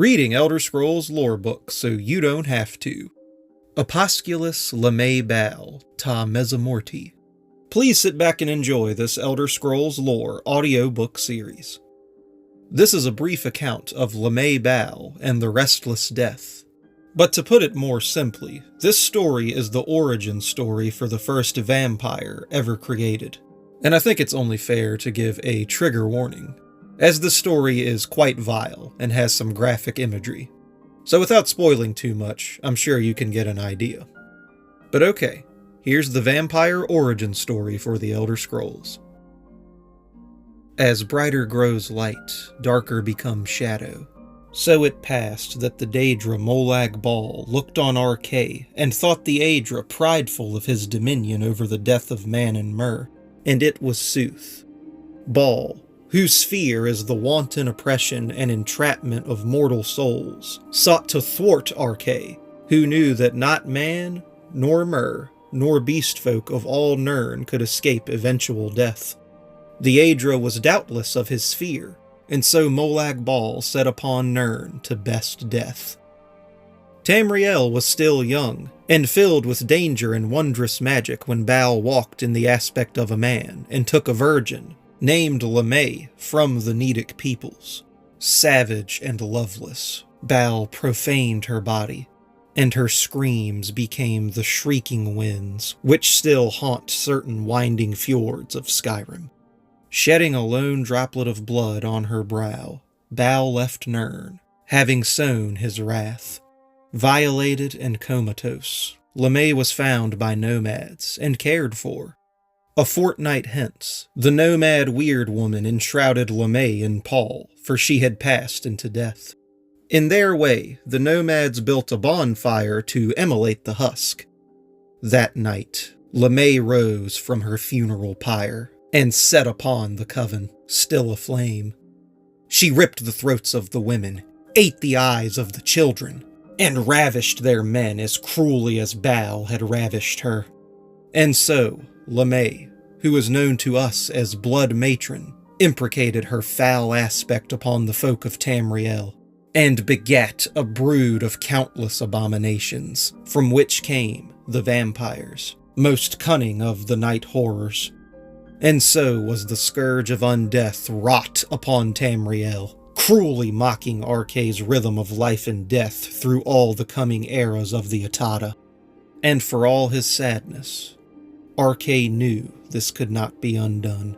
Reading Elder Scrolls lore books so you don't have to. Opusculus Lamae Bal ta Mezzamortie. Please sit back and enjoy this Elder Scrolls lore audiobook series. This is a brief account of Lamae Bal and the Restless Death. But to put it more simply, this story is the origin story for the first vampire ever created. And I think it's only fair to give a trigger warning, as the story is quite vile and has some graphic imagery. So without spoiling too much, I'm sure you can get an idea. But okay, here's the vampire origin story for the Elder Scrolls. As brighter grows light, darker becomes shadow. So it passed that the Daedra Molag Bal looked on Arche and thought the Aedra prideful of his dominion over the death of man and Mer, and it was sooth. Bal, whose sphere is the wanton oppression and entrapment of mortal souls, sought to thwart Arche, who knew that not man, nor Mer, nor beast folk of all Nirn could escape eventual death. The Aedra was doubtless of his sphere, and so Molag Bal set upon Nirn to best death. Tamriel was still young, and filled with danger and wondrous magic when Bal walked in the aspect of a man and took a virgin, named Lamae from the Nedic peoples. Savage and loveless, Bal profaned her body, and her screams became the shrieking winds which still haunt certain winding fjords of Skyrim. Shedding a lone droplet of blood on her brow, Bal left Nirn, having sown his wrath. Violated and comatose, Lamae was found by nomads and cared for. A fortnight hence, the nomad weird woman enshrouded Lamae in pall, for she had passed into death. In their way, the nomads built a bonfire to immolate the husk. That night, Lamae rose from her funeral pyre and set upon the coven, still aflame. She ripped the throats of the women, ate the eyes of the children, and ravished their men as cruelly as Bal had ravished her. And so, Lamae, who is known to us as Blood Matron, imprecated her foul aspect upon the folk of Tamriel, and begat a brood of countless abominations, from which came the vampires, most cunning of the night horrors. And so was the scourge of undeath wrought upon Tamriel, cruelly mocking Arche's rhythm of life and death through all the coming eras of the Atata. And for all his sadness, Arche knew this could not be undone.